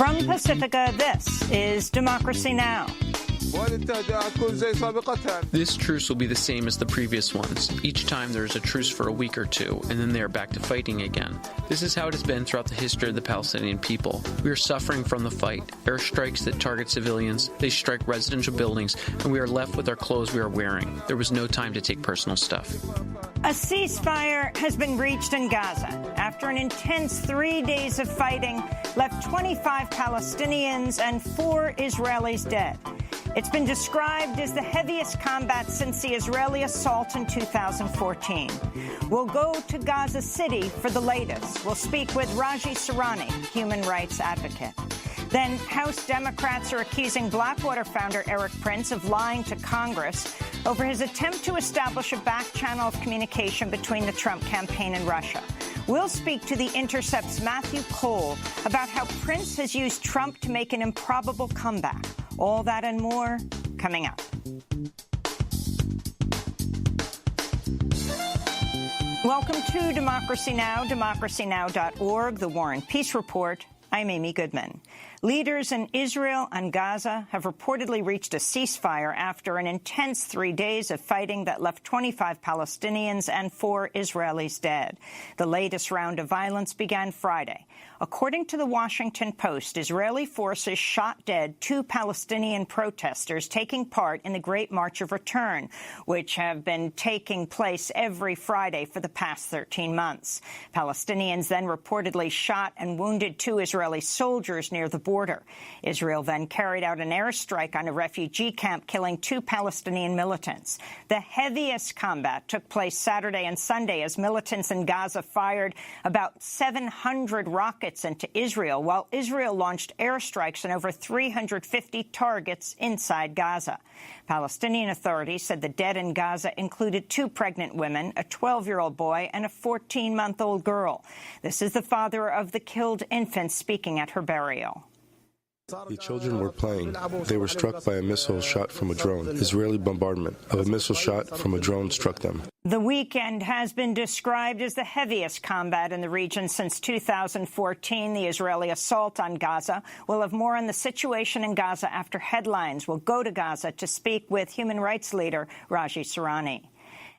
From Pacifica, this is Democracy Now! This truce will be the same as the previous ones. Each time there is a truce for a week or two, and then they are back to fighting again. This is how it has been throughout the history of the Palestinian people. We are suffering from the fight. Airstrikes that target civilians, they strike residential buildings, and we are left with our clothes we are wearing. There was no time to take personal stuff. A ceasefire has been reached in Gaza after an intense 3 days of fighting left 25 Palestinians and 4 Israelis dead. It's been described as the heaviest combat since the Israeli assault in 2014. We'll go to Gaza City for the latest. We'll speak with Raji Sourani, human rights advocate. Then House Democrats are accusing Blackwater founder Eric Prince of lying to Congress over his attempt to establish a back channel of communication between the Trump campaign and Russia. We'll speak to The Intercept's Matthew Cole about how Prince has used Trump to make an improbable comeback. All that and more coming up. Welcome to Democracy Now!, democracynow.org, the War and Peace Report. I'm Amy Goodman. Leaders in Israel and Gaza have reportedly reached a ceasefire after an intense 3 days of fighting that left 25 Palestinians and 4 Israelis dead. The latest round of violence began Friday. According to the Washington Post, Israeli forces shot dead 2 Palestinian protesters taking part in the Great March of Return, which have been taking place every Friday for the past 13 months. Palestinians then reportedly shot and wounded 2 Israeli soldiers near the border. Israel then carried out an airstrike on a refugee camp, killing 2 Palestinian militants. The heaviest combat took place Saturday and Sunday as militants in Gaza fired about 700 rockets into Israel, while Israel launched airstrikes on over 350 targets inside Gaza. Palestinian authorities said the dead in Gaza included 2 pregnant women, a 12-year-old boy, and a 14-month-old girl. This is the father of the killed infant speaking at her burial. The children were playing. They were struck by a missile shot from a drone. Israeli bombardment of a missile shot from a drone struck them. The weekend has been described as the heaviest combat in the region since 2014, the Israeli assault on Gaza. We'll have more on the situation in Gaza after headlines. We'll go to Gaza to speak with human rights leader Raji Sourani.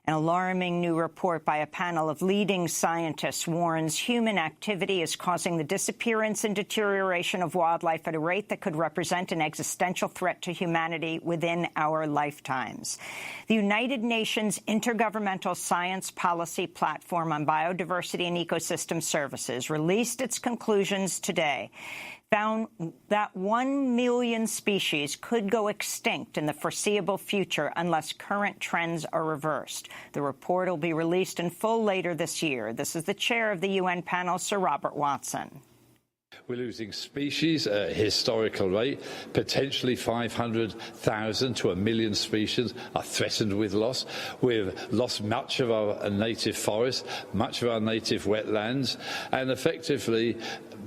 An alarming new report by a panel of leading scientists warns human activity is causing the disappearance and deterioration of wildlife at a rate that could represent an existential threat to humanity within our lifetimes. The United Nations Intergovernmental Science Policy Platform on Biodiversity and Ecosystem Services released its conclusions today. Found that 1 million species could go extinct in the foreseeable future unless current trends are reversed. The report will be released in full later this year. This is the chair of the UN panel, Sir Robert Watson. We're losing species at a historical rate. Potentially 500,000 to 1 million species are threatened with loss. We've lost much of our native forests, much of our native wetlands, and effectively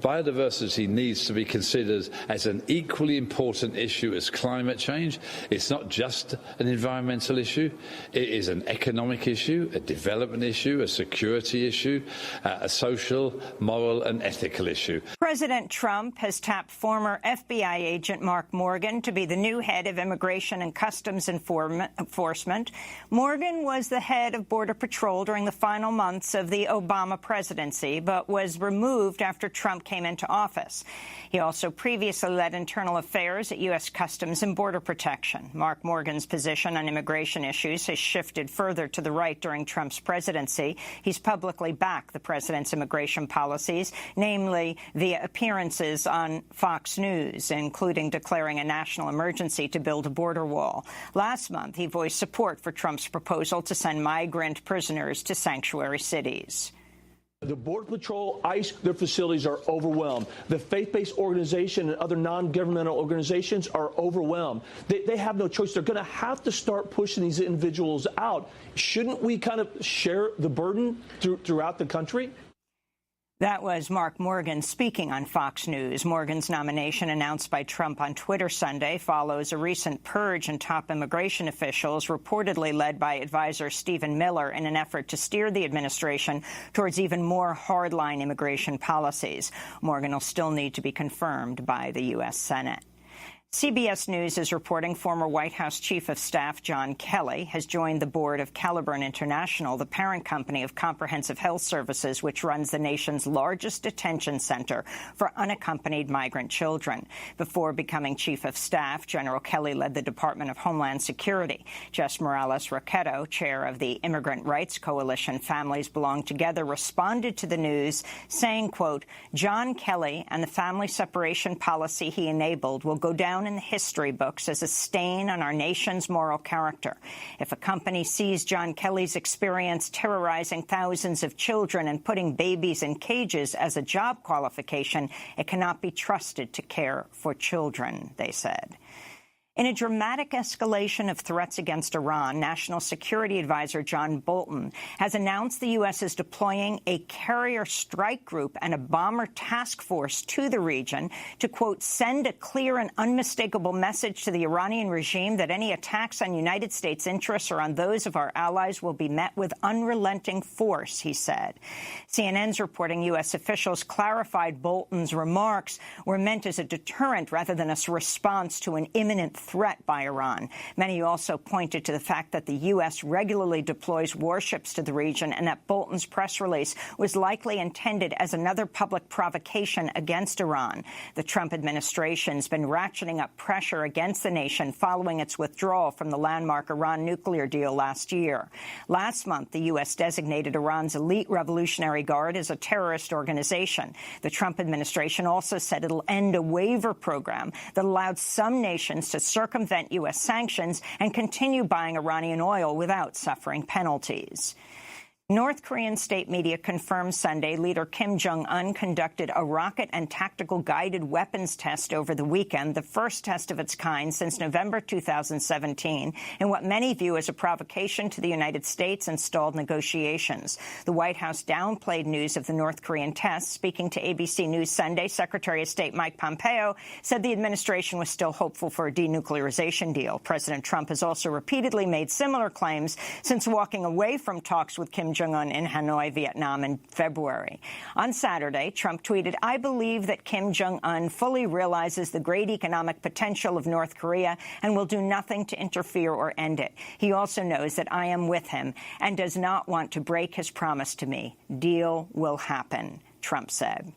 biodiversity needs to be considered as an equally important issue as climate change. It's not just an environmental issue. It is an economic issue, a development issue, a security issue, a social, moral and ethical issue. President Trump has tapped former FBI agent Mark Morgan to be the new head of Immigration and Customs Enforcement. Morgan was the head of Border Patrol during the final months of the Obama presidency, but was removed after Trump came into office. He also previously led internal affairs at U.S. Customs and Border Protection. Mark Morgan's position on immigration issues has shifted further to the right during Trump's presidency. He's publicly backed the president's immigration policies, namely via appearances on Fox News, including declaring a national emergency to build a border wall. Last month, he voiced support for Trump's proposal to send migrant prisoners to sanctuary cities. The Border Patrol, ICE, their facilities are overwhelmed. The faith-based organization and other non-governmental organizations are overwhelmed. They have no choice. They're going to have to start pushing these individuals out. Shouldn't we kind of share the burden throughout the country? That was Mark Morgan speaking on Fox News. Morgan's nomination, announced by Trump on Twitter Sunday, follows a recent purge in top immigration officials, reportedly led by advisor Stephen Miller, in an effort to steer the administration towards even more hardline immigration policies. Morgan will still need to be confirmed by the U.S. Senate. CBS News is reporting former White House Chief of Staff John Kelly has joined the board of Caliburn International, the parent company of Comprehensive Health Services, which runs the nation's largest detention center for unaccompanied migrant children. Before becoming Chief of Staff, General Kelly led the Department of Homeland Security. Jess Morales-Roquetto, chair of the Immigrant Rights Coalition Families Belong Together, responded to the news, saying, quote, "John Kelly and the family separation policy he enabled will go down in the history books as a stain on our nation's moral character. If a company sees John Kelly's experience terrorizing thousands of children and putting babies in cages as a job qualification, it cannot be trusted to care for children," they said. In a dramatic escalation of threats against Iran, National Security Advisor John Bolton has announced the U.S. is deploying a carrier strike group and a bomber task force to the region to, quote, "send a clear and unmistakable message to the Iranian regime that any attacks on United States interests or on those of our allies will be met with unrelenting force," he said. CNN's reporting U.S. officials clarified Bolton's remarks were meant as a deterrent rather than a response to an imminent threat by Iran. Many also pointed to the fact that the U.S. regularly deploys warships to the region and that Bolton's press release was likely intended as another public provocation against Iran. The Trump administration's been ratcheting up pressure against the nation following its withdrawal from the landmark Iran nuclear deal last year. Last month, the U.S. designated Iran's elite Revolutionary Guard as a terrorist organization. The Trump administration also said it'll end a waiver program that allowed some nations to circumvent U.S. sanctions and continue buying Iranian oil without suffering penalties. North Korean state media confirmed Sunday leader Kim Jong-un conducted a rocket and tactical guided weapons test over the weekend, the first test of its kind since November 2017, in what many view as a provocation to the United States and stalled negotiations. The White House downplayed news of the North Korean test. Speaking to ABC News Sunday, Secretary of State Mike Pompeo said the administration was still hopeful for a denuclearization deal. President Trump has also repeatedly made similar claims since walking away from talks with Kim Jong-un in Hanoi, Vietnam in February. On Saturday, Trump tweeted, "I believe that Kim Jong-un fully realizes the great economic potential of North Korea and will do nothing to interfere or end it. He also knows that I am with him and does not want to break his promise to me. Deal will happen," Trump said.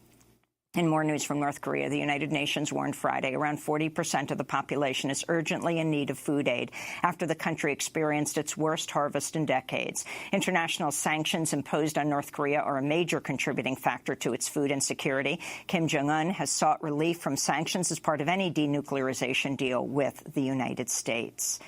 In more news from North Korea, the United Nations warned Friday around 40% of the population is urgently in need of food aid after the country experienced its worst harvest in decades. International sanctions imposed on North Korea are a major contributing factor to its food insecurity. Kim Jong-un has sought relief from sanctions as part of any denuclearization deal with the United States.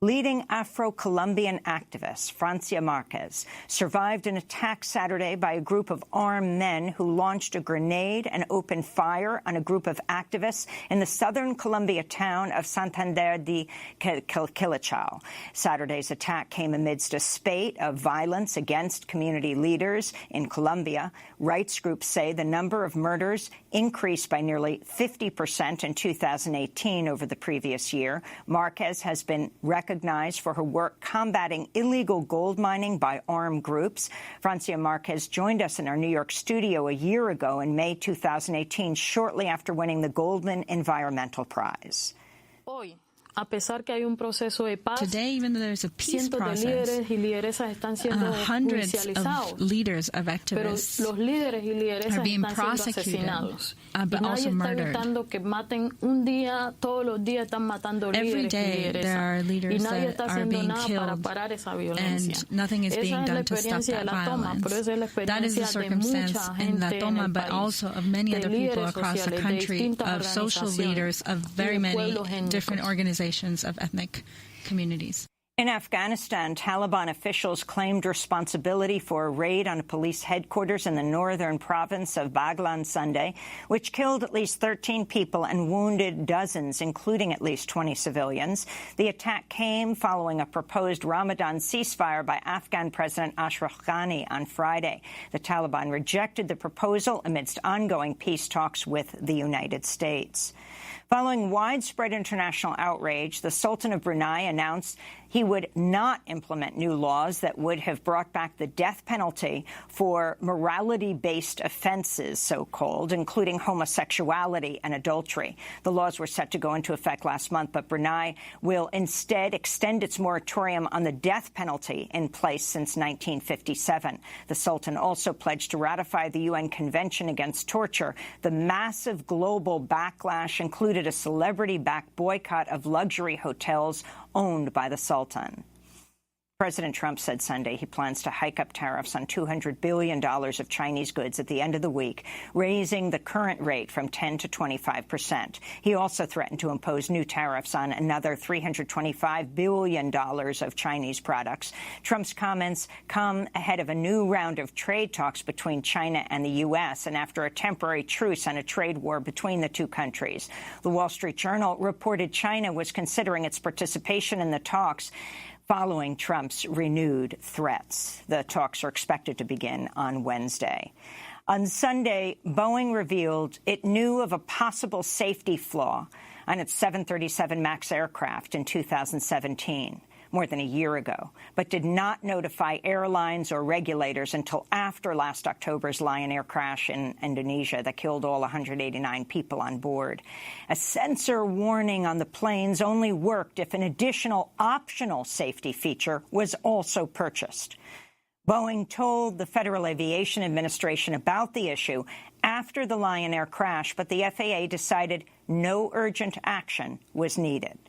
Leading Afro-Colombian activist Francia Marquez survived an attack Saturday by a group of armed men who launched a grenade and opened fire on a group of activists in the southern Colombia town of Santander de Quilichao. Saturday's attack came amidst a spate of violence against community leaders in Colombia. Rights groups say the number of murders increased by nearly 50% in 2018 over the previous year. Marquez has been recognized for her work combating illegal gold mining by armed groups. Francia Marquez joined us in our New York studio a year ago in May 2018, shortly after winning the Goldman Environmental Prize. Today, even though there's a peace process, hundreds of leaders of activists are being prosecuted, but also murdered. Every day there are leaders that are being killed, and nothing is being done to stop that violence. That is the circumstance in La Toma, but also of many other people across the country, of social leaders, of very many different organizations of ethnic communities. In Afghanistan, Taliban officials claimed responsibility for a raid on a police headquarters in the northern province of Baghlan Sunday, which killed at least 13 people and wounded dozens, including at least 20 civilians. The attack came following a proposed Ramadan ceasefire by Afghan President Ashraf Ghani on Friday. The Taliban rejected the proposal amidst ongoing peace talks with the United States. Following widespread international outrage, the Sultan of Brunei announced he would not implement new laws that would have brought back the death penalty for morality-based offenses, so-called, including homosexuality and adultery. The laws were set to go into effect last month, but Brunei will instead extend its moratorium on the death penalty in place since 1957. The Sultan also pledged to ratify the UN Convention Against Torture. The massive global backlash included a celebrity-backed boycott of luxury hotels owned by the Sultan. President Trump said Sunday he plans to hike up tariffs on $200 billion of Chinese goods at the end of the week, raising the current rate from 10% to 25%. He also threatened to impose new tariffs on another $325 billion of Chinese products. Trump's comments come ahead of a new round of trade talks between China and the U.S. and after a temporary truce on a trade war between the two countries. The Wall Street Journal reported China was considering its participation in the talks following Trump's renewed threats. The talks are expected to begin on Wednesday. On Sunday, Boeing revealed it knew of a possible safety flaw on its 737 MAX aircraft in 2017, more than a year ago, but did not notify airlines or regulators until after last October's Lion Air crash in Indonesia that killed all 189 people on board. A sensor warning on the planes only worked if an additional optional safety feature was also purchased. Boeing told the Federal Aviation Administration about the issue after the Lion Air crash, but the FAA decided no urgent action was needed.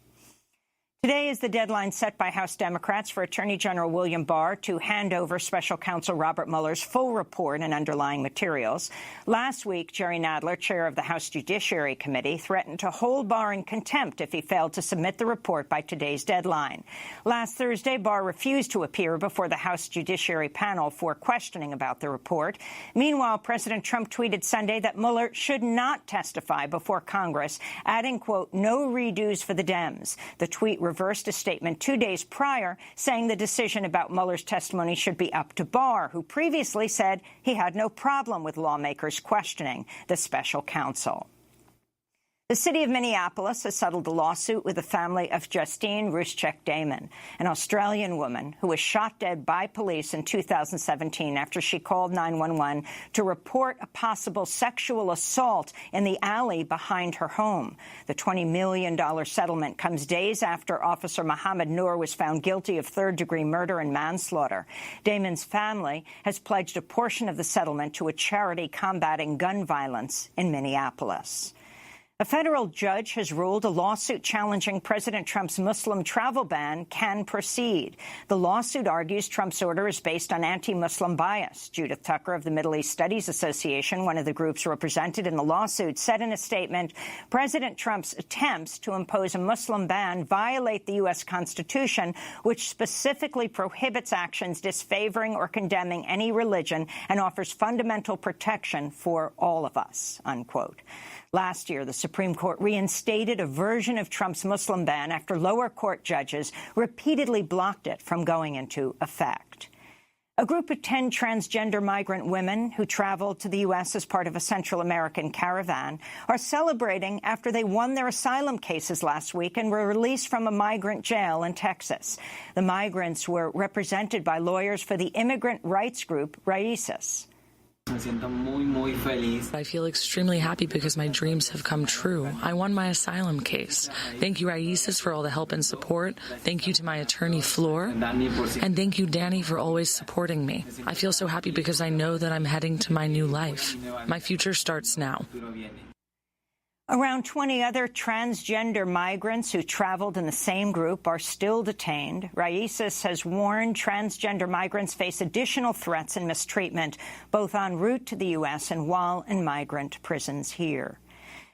Today is the deadline set by House Democrats for Attorney General William Barr to hand over Special Counsel Robert Mueller's full report and underlying materials. Last week, Jerry Nadler, chair of the House Judiciary Committee, threatened to hold Barr in contempt if he failed to submit the report by today's deadline. Last Thursday, Barr refused to appear before the House Judiciary panel for questioning about the report. Meanwhile, President Trump tweeted Sunday that Mueller should not testify before Congress, adding, quote, no redos for the Dems. The tweet reversed a statement 2 days prior saying the decision about Mueller's testimony should be up to Barr, who previously said he had no problem with lawmakers questioning the special counsel. The city of Minneapolis has settled a lawsuit with the family of Justine Ruszczyk-Damon, an Australian woman who was shot dead by police in 2017 after she called 911 to report a possible sexual assault in the alley behind her home. The $20 million settlement comes days after Officer Mohammed Noor was found guilty of third-degree murder and manslaughter. Damon's family has pledged a portion of the settlement to a charity combating gun violence in Minneapolis. A federal judge has ruled a lawsuit challenging President Trump's Muslim travel ban can proceed. The lawsuit argues Trump's order is based on anti-Muslim bias. Judith Tucker of the Middle East Studies Association, one of the groups represented in the lawsuit, said in a statement, President Trump's attempts to impose a Muslim ban violate the U.S. Constitution, which specifically prohibits actions disfavoring or condemning any religion and offers fundamental protection for all of us, unquote. Last year, the Supreme Court reinstated a version of Trump's Muslim ban after lower court judges repeatedly blocked it from going into effect. A group of 10 transgender migrant women who traveled to the U.S. as part of a Central American caravan are celebrating after they won their asylum cases last week and were released from a migrant jail in Texas. The migrants were represented by lawyers for the immigrant rights group Raíces. I feel extremely happy because my dreams have come true. I won my asylum case. Thank you, Raíces, for all the help and support. Thank you to my attorney, Flor. And thank you, Danny, for always supporting me. I feel so happy because I know that I'm heading to my new life. My future starts now. Around 20 other transgender migrants who traveled in the same group are still detained. Raíces has warned transgender migrants face additional threats and mistreatment, both en route to the U.S. and while in migrant prisons here.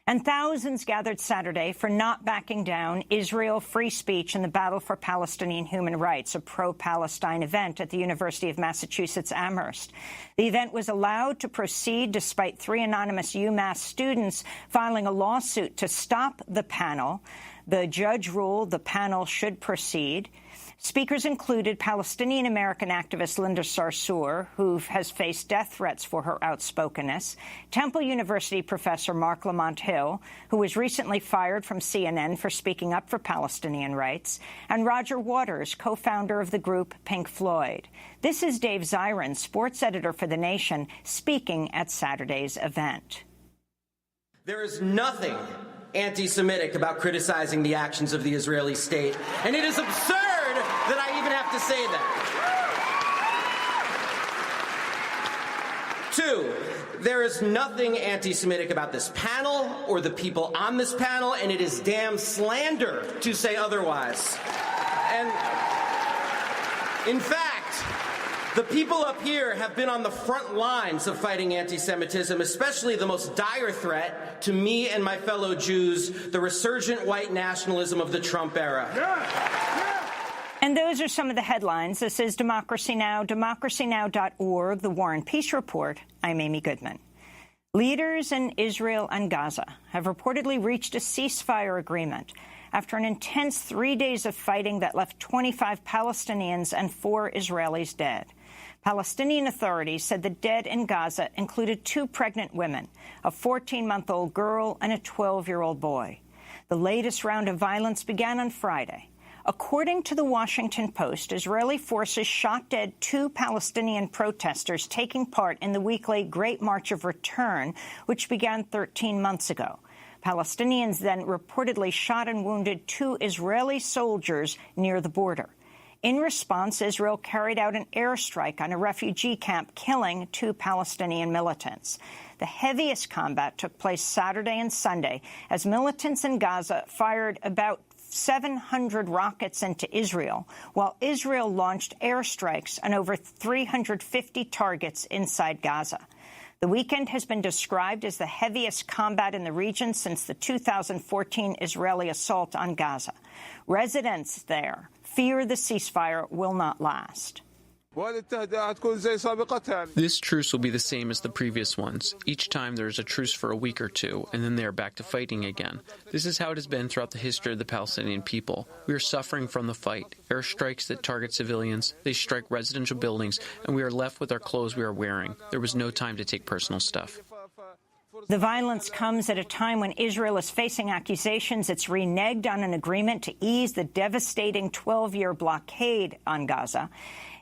And thousands gathered Saturday for Not Backing Down, Israel, Free Speech, and the Battle for Palestinian Human Rights, a pro-Palestine event at the University of Massachusetts Amherst. The event was allowed to proceed despite 3 anonymous UMass students filing a lawsuit to stop the panel. The judge ruled the panel should proceed. Speakers included Palestinian-American activist Linda Sarsour, who has faced death threats for her outspokenness, Temple University professor Mark Lamont Hill, who was recently fired from CNN for speaking up for Palestinian rights, and Roger Waters, co-founder of the group Pink Floyd. This is Dave Zirin, sports editor for The Nation, speaking at Saturday's event. There is nothing anti-Semitic about criticizing the actions of the Israeli state, and it is absurd that I even have to say that. 2, there is nothing anti-Semitic about this panel or the people on this panel, and it is damn slander to say otherwise. And in fact, the people up here have been on the front lines of fighting anti-Semitism, especially the most dire threat to me and my fellow Jews, the resurgent white nationalism of the Trump era. And those are some of the headlines. This is Democracy Now!, democracynow.org, The War and Peace Report. I'm Amy Goodman. Leaders in Israel and Gaza have reportedly reached a ceasefire agreement after an intense 3 days of fighting that left 25 Palestinians and 4 Israelis dead. Palestinian authorities said the dead in Gaza included 2 pregnant women, a 14-month-old girl and a 12-year-old boy. The latest round of violence began on Friday. According to the Washington Post, Israeli forces shot dead 2 Palestinian protesters taking part in the weekly Great March of Return, which began 13 months ago. Palestinians then reportedly shot and wounded 2 Israeli soldiers near the border. In response, Israel carried out an airstrike on a refugee camp, killing 2 Palestinian militants. The heaviest combat took place Saturday and Sunday as militants in Gaza fired about 700 rockets into Israel, while Israel launched airstrikes on over 350 targets inside Gaza. The weekend has been described as the heaviest combat in the region since the 2014 Israeli assault on Gaza. Residents there fear the ceasefire will not last. This truce will be the same as the previous ones. Each time there is a truce for a week or 2, and then they are back to fighting again. This is how it has been throughout the history of the Palestinian people. We are suffering from the fight. Airstrikes that target civilians, they strike residential buildings, and we are left with our clothes we are wearing. There was no time to take personal stuff. The violence comes at a time when Israel is facing accusations it's reneged on an agreement to ease the devastating 12-year blockade on Gaza.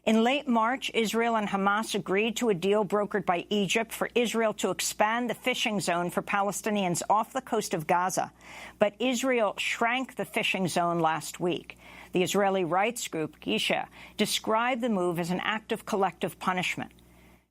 In late March, Israel and Hamas agreed to a deal brokered by Egypt for Israel to expand the fishing zone for Palestinians off the coast of Gaza. But Israel shrank the fishing zone last week. The Israeli rights group, Gisha, described the move as an act of collective punishment.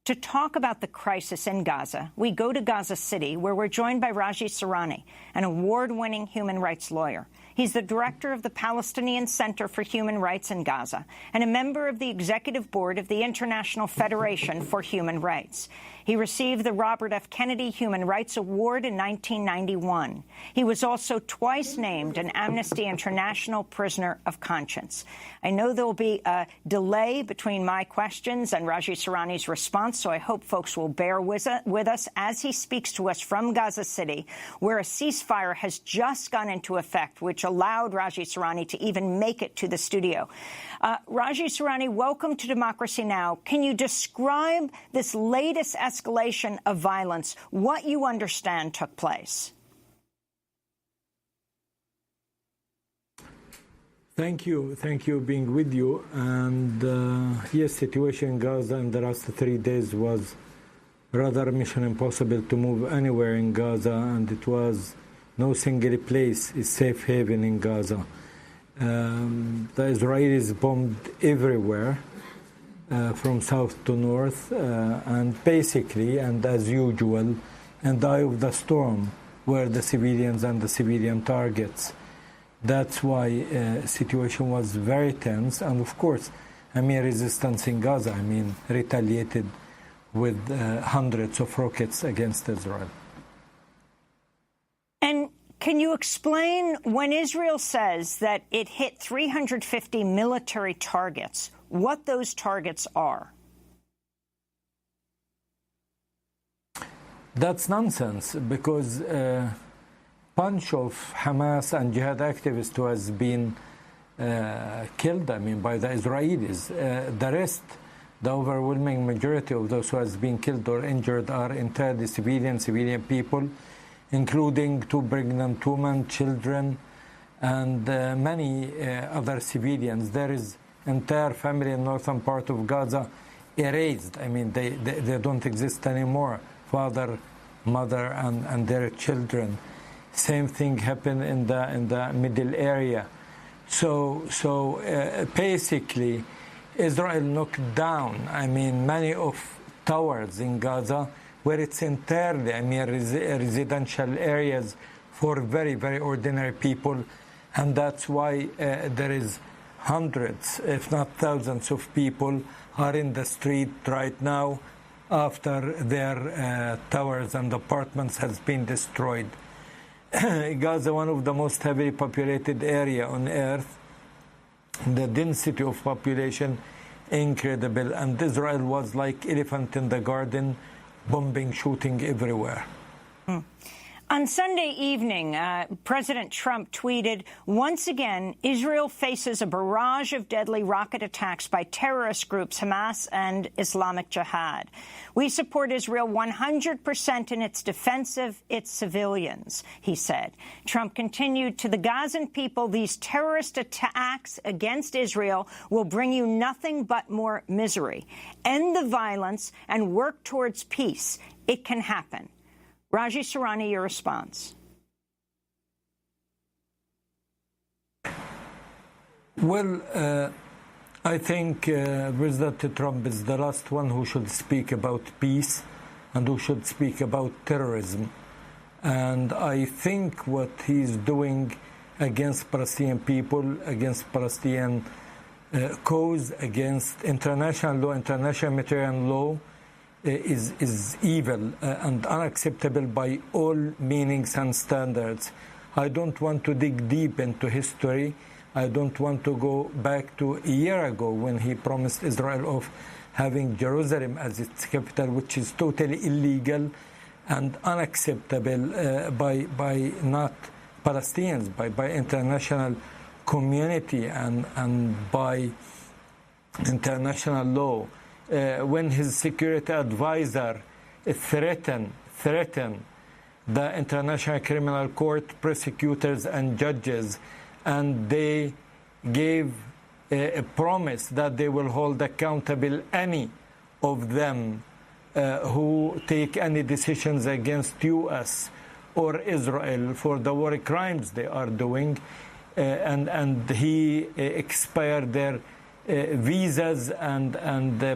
To talk about the crisis in Gaza, we go to Gaza City, where we're joined by Raji Sourani, an award-winning human rights lawyer. He's the director of the Palestinian Center for Human Rights in Gaza and a member of the executive board of the International Federation for Human Rights. He received the Robert F. Kennedy Human Rights Award in 1991. He was also twice named an Amnesty International Prisoner of Conscience. I know there will be a delay between my questions and Raji Sourani's response, so I hope folks will bear with us as he speaks to us from Gaza City, where a ceasefire has just gone into effect, which allowed Raji Sourani to even make it to the studio. Raji Sourani, welcome to Democracy Now! Can you describe this latest escalation of violence, what you understand took place? Thank you being with you. And yes, situation in Gaza in the last 3 days was rather mission impossible to move anywhere in Gaza, and it was no single place is safe haven in Gaza. The Israelis bombed everywhere, from south to north, and basically, and as usual, in the eye of the storm were the civilians and the civilian targets. That's why the situation was very tense, and of course, resistance in Gaza, retaliated with hundreds of rockets against Israel. Can you explain, when Israel says that it hit 350 military targets, what those targets are? That's nonsense, because a bunch of Hamas and Jihad activists who has been killed, by the Israelis. The rest, the overwhelming majority of those who has been killed or injured are entirely civilian people, including 2 pregnant women, children, and many other civilians. There is entire family in northern part of Gaza erased. They don't exist anymore. Father, mother, and their children. Same thing happened in the middle area. So basically, Israel knocked down, many of towers in Gaza, where it's entirely, residential areas for very, very ordinary people. And that's why there is hundreds, if not thousands of people are in the street right now after their towers and apartments has been destroyed. Gaza, one of the most heavily populated area on earth, the density of population incredible, and Israel was like elephant in the garden, bombing, shooting everywhere. On Sunday evening, President Trump tweeted, once again, Israel faces a barrage of deadly rocket attacks by terrorist groups Hamas and Islamic Jihad. We support Israel 100% in its defense of its civilians, he said. Trump continued, to the Gazan people, these terrorist attacks against Israel will bring you nothing but more misery. End the violence and work towards peace. It can happen. Raji Sourani, your response. Well, I think President Trump is the last one who should speak about peace and who should speak about terrorism. And I think what he's doing against Palestinian people, against Palestinian cause, against international law, international humanitarian law, is evil and unacceptable by all meanings and standards. I don't want to dig deep into history. I don't want to go back to a year ago when he promised Israel of having Jerusalem as its capital, which is totally illegal and unacceptable by not Palestinians, by international community and by international law. When his security advisor threatened the International Criminal Court prosecutors and judges, and they gave a promise that they will hold accountable any of them who take any decisions against U.S. or Israel for the war crimes they are doing, and he expired their visas and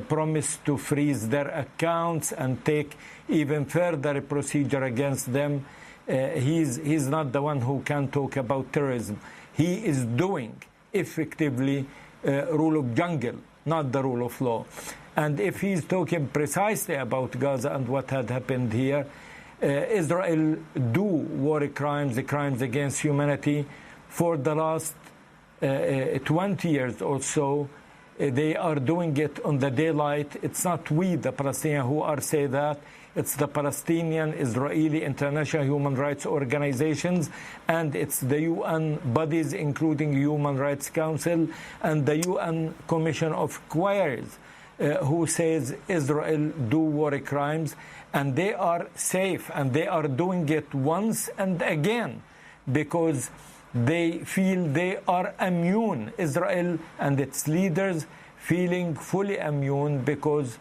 promised to freeze their accounts and take even further procedure against them. He's not the one who can talk about terrorism. He is doing effectively rule of jungle, not the rule of law. And if he's talking precisely about Gaza and what had happened here, Israel do war crimes, crimes against humanity for the last 20 years or so. They are doing it on the daylight. It's not we, the Palestinians, who are saying that. It's the Palestinian, Israeli, international human rights organizations, and it's the UN bodies, including Human Rights Council and the UN Commission of Inquiries, who says Israel do war crimes, and they are safe, and they are doing it once and again because they feel they are immune. Israel and its leaders feeling fully immune because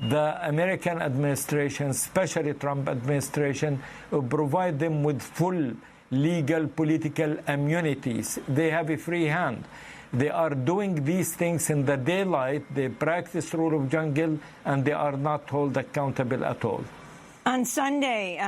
the American administration, especially Trump administration, provide them with full legal political immunities. They have a free hand. They are doing these things in the daylight. They practice rule of jungle, and they are not held accountable at all. On Sunday,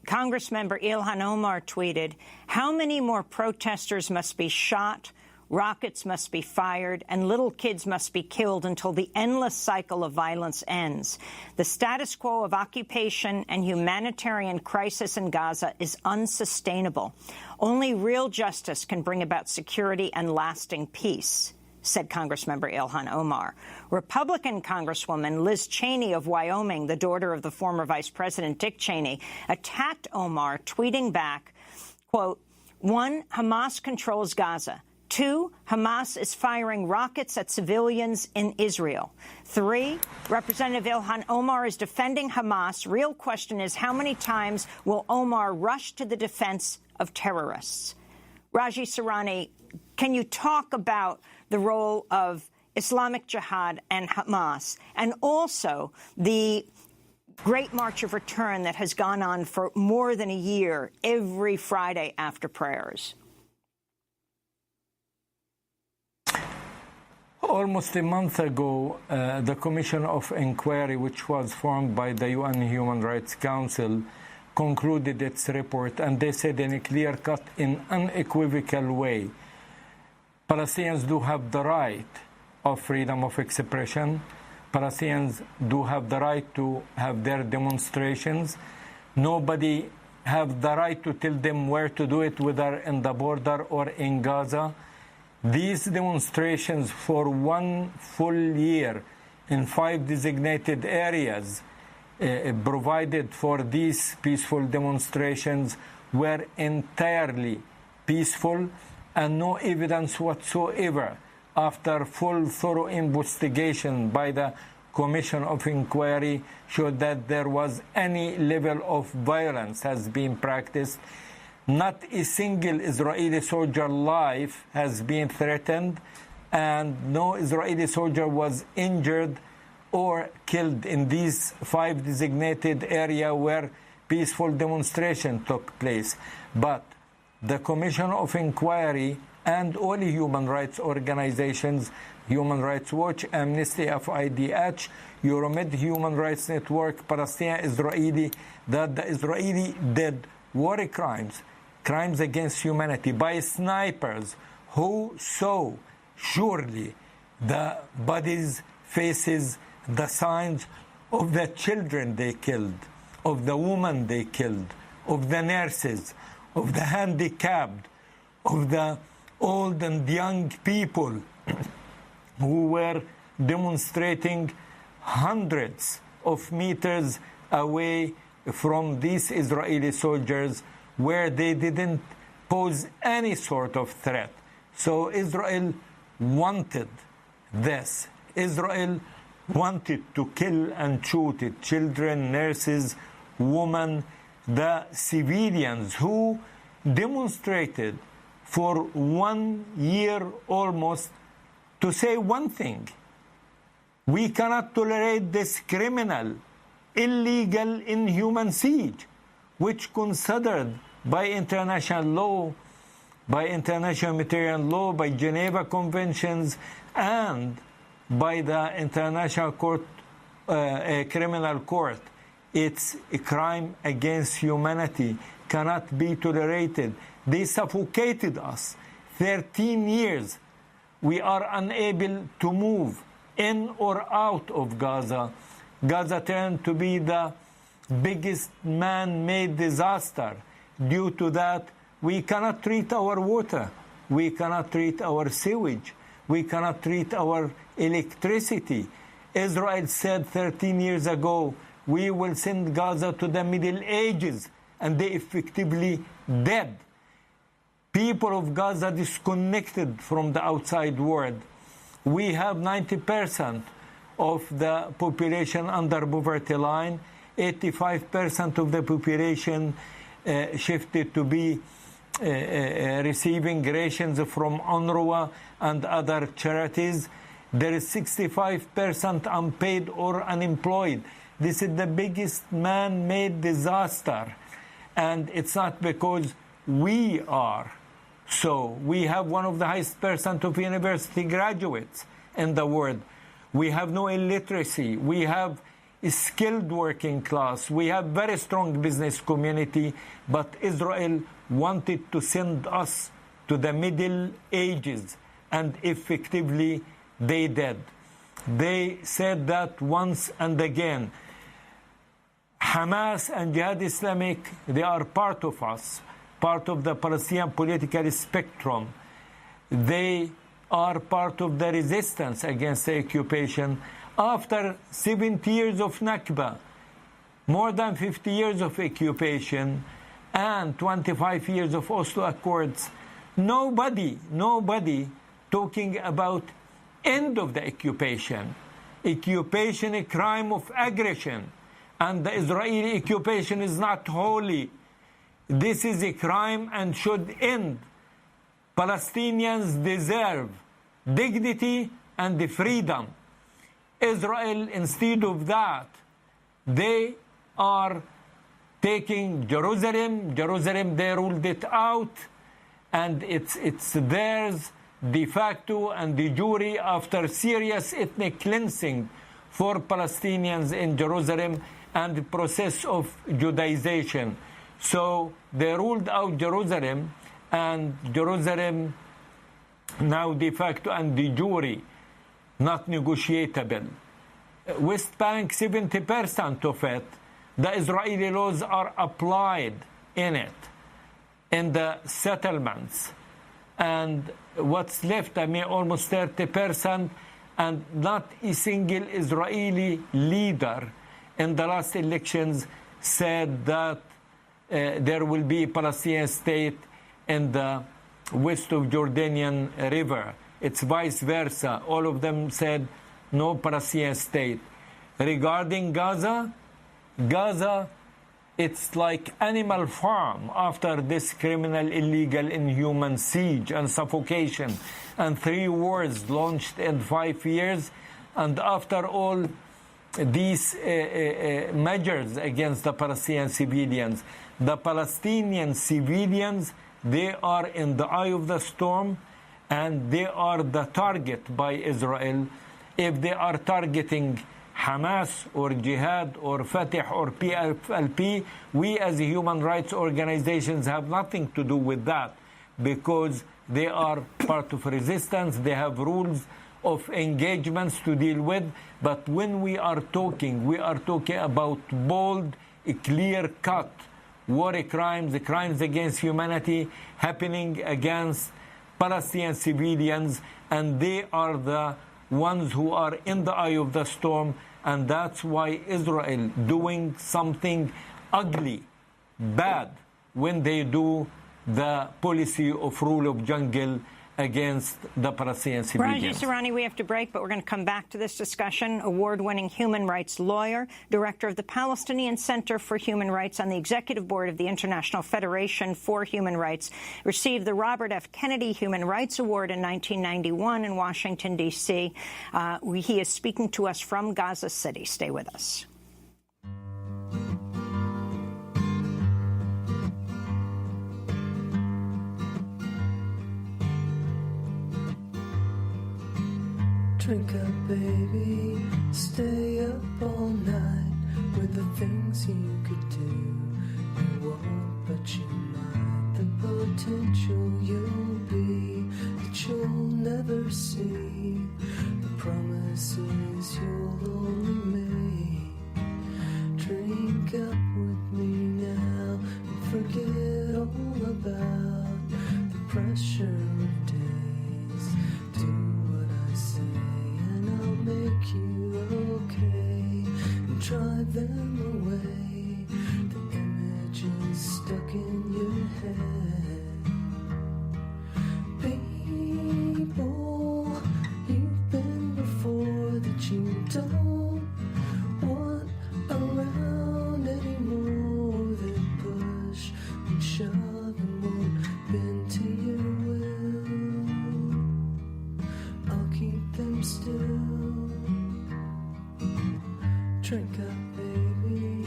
Congressmember Ilhan Omar tweeted, how many more protesters must be shot rockets must be fired, and little kids must be killed until the endless cycle of violence ends. The status quo of occupation and humanitarian crisis in Gaza is unsustainable. Only real justice can bring about security and lasting peace, said Congressmember Ilhan Omar. Republican Congresswoman Liz Cheney of Wyoming, the daughter of the former Vice President Dick Cheney, attacked Omar, tweeting back, quote, 1, Hamas controls Gaza. 2, Hamas is firing rockets at civilians in Israel. 3, Representative Ilhan Omar is defending Hamas. Real question is, how many times will Omar rush to the defense of terrorists? Raji Sourani, can you talk about the role of Islamic Jihad and Hamas, and also the Great March of Return that has gone on for more than a year, every Friday after prayers? Almost a month ago, the Commission of Inquiry, which was formed by the UN Human Rights Council, concluded its report, and they said in a clear-cut, in unequivocal way, Palestinians do have the right of freedom of expression. Palestinians do have the right to have their demonstrations. Nobody have the right to tell them where to do it, whether in the border or in Gaza. These demonstrations for 1 full year in 5 designated areas provided for these peaceful demonstrations were entirely peaceful, and no evidence whatsoever after full thorough investigation by the Commission of Inquiry showed that there was any level of violence has been practiced. Not a single Israeli soldier life has been threatened, and no Israeli soldier was injured or killed in these 5 designated areas where peaceful demonstration took place. But the Commission of Inquiry and all human rights organizations, Human Rights Watch, Amnesty, FIDH, Euromed, Human Rights Network, Palestinian Israeli, that the Israeli did war crimes, crimes against humanity by snipers who saw surely the bodies, faces, the signs of the children they killed, of the women they killed, of the nurses, of the handicapped, of the old and young people who were demonstrating hundreds of meters away from these Israeli soldiers where they didn't pose any sort of threat. So Israel wanted this. Israel wanted to kill and shoot it. Children, nurses, women, the civilians who demonstrated for 1 year almost to say one thing: we cannot tolerate this criminal, illegal, inhuman siege, which considered by international law, by international humanitarian law, by Geneva Conventions, and by the International Court, Criminal Court. It's a crime against humanity, cannot be tolerated. They suffocated us. 13 years, we are unable to move in or out of Gaza. Gaza turned to be the biggest man-made disaster. Due to that, we cannot treat our water. We cannot treat our sewage. We cannot treat our electricity. Israel said 13 years ago, we will send Gaza to the Middle Ages, and they effectively did. People of Gaza disconnected from the outside world. We have 90% of the population under poverty line. 85% of the population shifted to be receiving rations from UNRWA and other charities. There is 65% unpaid or unemployed. This is the biggest man-made disaster. And it's not because we are. So we have one of the highest percent of university graduates in the world. We have no illiteracy. We have a skilled working class. We have very strong business community. But Israel wanted to send us to the Middle Ages. and effectively they did. They said that once and again. Hamas and Jihad Islamic, they are part of us, part of the Palestinian political spectrum. They are part of the resistance against the occupation. After 70 years of Nakba, more than 50 years of occupation, and 25 years of Oslo Accords, nobody talking about end of the occupation. Occupation, a crime of aggression, and the Israeli occupation is not holy. This is a crime and should end. Palestinians deserve dignity and freedom. Israel, instead of that, they are taking Jerusalem. They ruled it out, and it's theirs de facto and de jure after serious ethnic cleansing for Palestinians in Jerusalem and the process of Judaization. So they ruled out Jerusalem, and Jerusalem now de facto and de jure, not negotiable. West Bank, 70% of it, the Israeli laws are applied in it, in the settlements. And what's left, almost 30%, and not a single Israeli leader in the last elections said that there will be a Palestinian state in the west of Jordanian River. It's vice versa. All of them said no Palestinian state. Regarding Gaza, it's like animal farm after this criminal, illegal, inhuman siege and suffocation and 3 wars launched in 5 years. And after all these measures against the Palestinian civilians, the Palestinian civilians, they are in the eye of the storm, and they are the target by Israel. If they are targeting Hamas or Jihad or Fatah or PFLP, we as human rights organizations have nothing to do with that, because they are part of resistance. They have rules of engagements to deal with. But when we are talking about bold, clear-cut war crimes, crimes against humanity happening against Palestinian civilians, and they are the ones who are in the eye of the storm. And that's why Israel doing something ugly, bad, when they do the policy of rule of jungle against the Palestinian civilians. Raji Sourani, we have to break, but we're going to come back to this discussion. Award-winning human rights lawyer, director of the Palestinian Center for Human Rights on the executive board of the International Federation for Human Rights, received the Robert F. Kennedy Human Rights Award in 1991 in Washington, D.C. He is speaking to us from Gaza City. Stay with us. Drink up, baby, stay up all night with the things you could do. You won't, but you might. The potential you'll be that you'll never see. The promises you'll only make. Drink up with me now and forget all about the pressure of days. Do what I say, I'll make you okay and drive them away. The images stuck in your head. People you've been before that you don't want around anymore, that push and shove and won't bend to your will. I'll keep them still. Drink up, baby.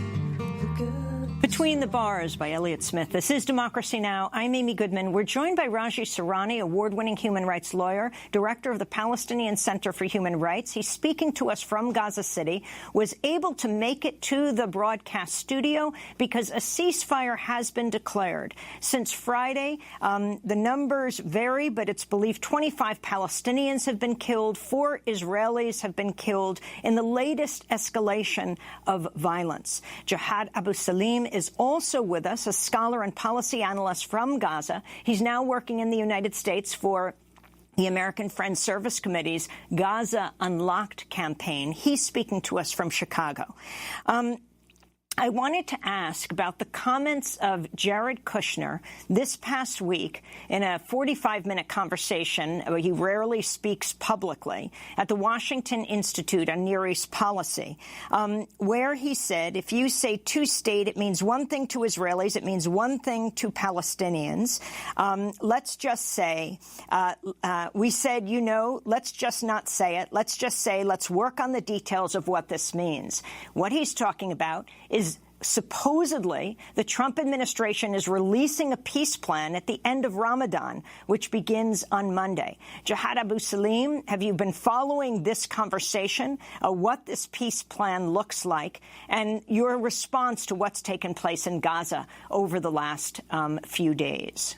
Between the Bars by Elliott Smith. This is Democracy Now! I'm Amy Goodman. We're joined by Raji Sourani, award-winning human rights lawyer, director of the Palestinian Center for Human Rights. He's speaking to us from Gaza City, was able to make it to the broadcast studio because a ceasefire has been declared. Since Friday, the numbers vary, but it's believed 25 Palestinians have been killed, 4 Israelis have been killed in the latest escalation of violence. Jihad Abu Salim is also with us, a scholar and policy analyst from Gaza. He's now working in the United States for the American Friends Service Committee's Gaza Unlocked campaign. He's speaking to us from Chicago. I wanted to ask about the comments of Jared Kushner this past week in a 45-minute conversation, he rarely speaks publicly, at the Washington Institute on Near East Policy, where he said, if you say two-state, it means one thing to Israelis, it means one thing to Palestinians. Let's just say, we said, let's just not say it. Let's just say, let's work on the details of what this means. What he's talking about is supposedly the Trump administration is releasing a peace plan at the end of Ramadan, which begins on Monday. Jihad Abu Salim, have you been following this conversation, what this peace plan looks like, and your response to what's taken place in Gaza over the last few days?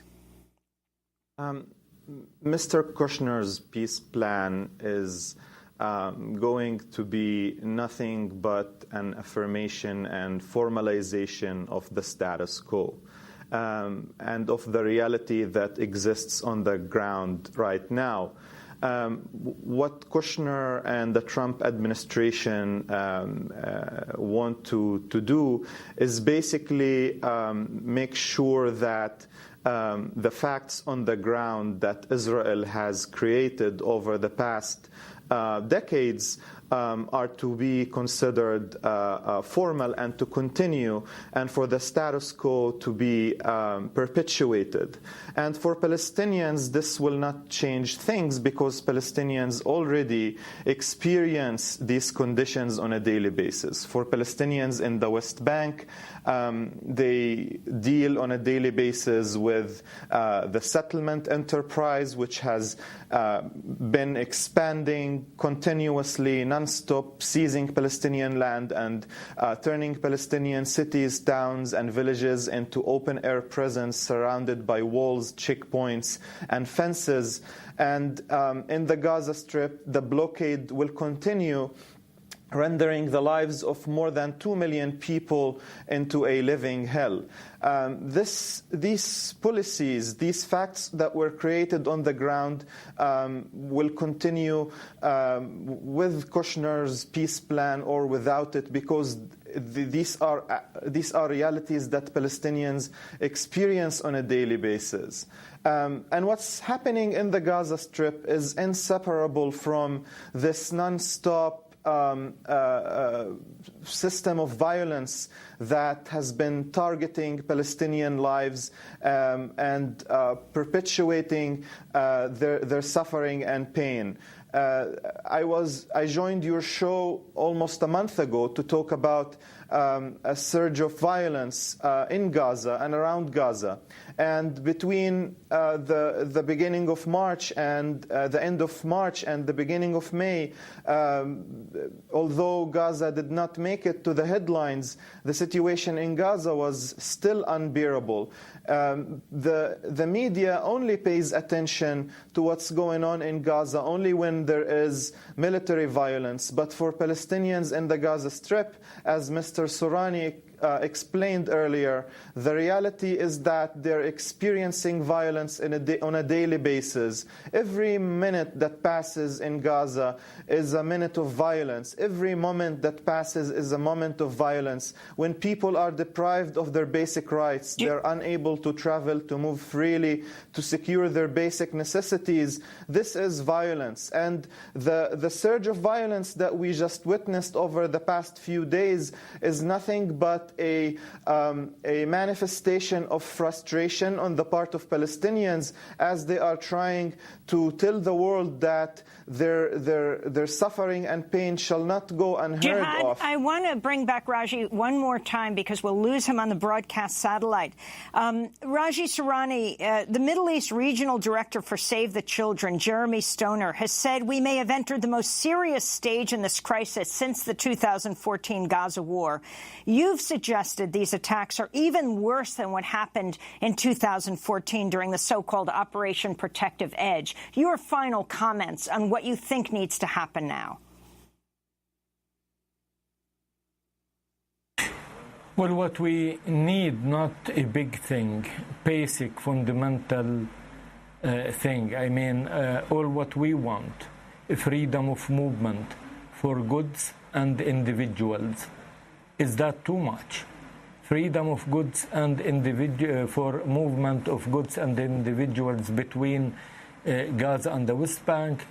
Mr. Kushner's peace plan is going to be nothing but an affirmation and formalization of the status quo and of the reality that exists on the ground right now. What Kushner and the Trump administration want to do is basically make sure that the facts on the ground that Israel has created over the past decades are to be considered formal and to continue, and for the status quo to be perpetuated. And for Palestinians, this will not change things because Palestinians already experience these conditions on a daily basis. For Palestinians in the West Bank, they deal on a daily basis with the settlement enterprise, which has been expanding continuously, non-stop, seizing Palestinian land and turning Palestinian cities, towns, and villages into open-air prisons surrounded by walls, checkpoints, and fences. And in the Gaza Strip, the blockade will continue, rendering the lives of more than 2 million people into a living hell. These policies, these facts that were created on the ground will continue with Kushner's peace plan or without it, because these are realities that Palestinians experience on a daily basis. And what's happening in the Gaza Strip is inseparable from this non-stop system of violence that has been targeting Palestinian lives and perpetuating their suffering and pain. I joined your show almost a month ago to talk about a surge of violence in Gaza and around Gaza. And between the beginning of March and the end of March and the beginning of May, although Gaza did not make it to the headlines, the situation in Gaza was still unbearable. The media only pays attention to what's going on in Gaza only when there is military violence. But for Palestinians in the Gaza Strip, as Mr. Sourani explained earlier, the reality is that they're experiencing violence on a daily basis. Every minute that passes in Gaza is a minute of violence. Every moment that passes is a moment of violence. When people are deprived of their basic rights, they're unable to travel, to move freely, to secure their basic necessities. This is violence. And the surge of violence that we just witnessed over the past few days is nothing but but a manifestation of frustration on the part of Palestinians as they are trying to tell the world that their suffering and pain shall not go unheard Jihad, of. I want to bring back Raji one more time because we'll lose him on the broadcast satellite. Raji Sourani, the Middle East Regional Director for Save the Children, Jeremy Stoner, has said we may have entered the most serious stage in this crisis since the 2014 Gaza war. You've suggested these attacks are even worse than what happened in 2014 during the so-called Operation Protective Edge. Your final comments on what you think needs to happen now. Well, what we need, not a big thing, basic, fundamental thing. I mean, all what we want, freedom of movement for goods and individuals. Is that too much? Freedom of goods and for movement of goods and individuals between Gaza and the West Bank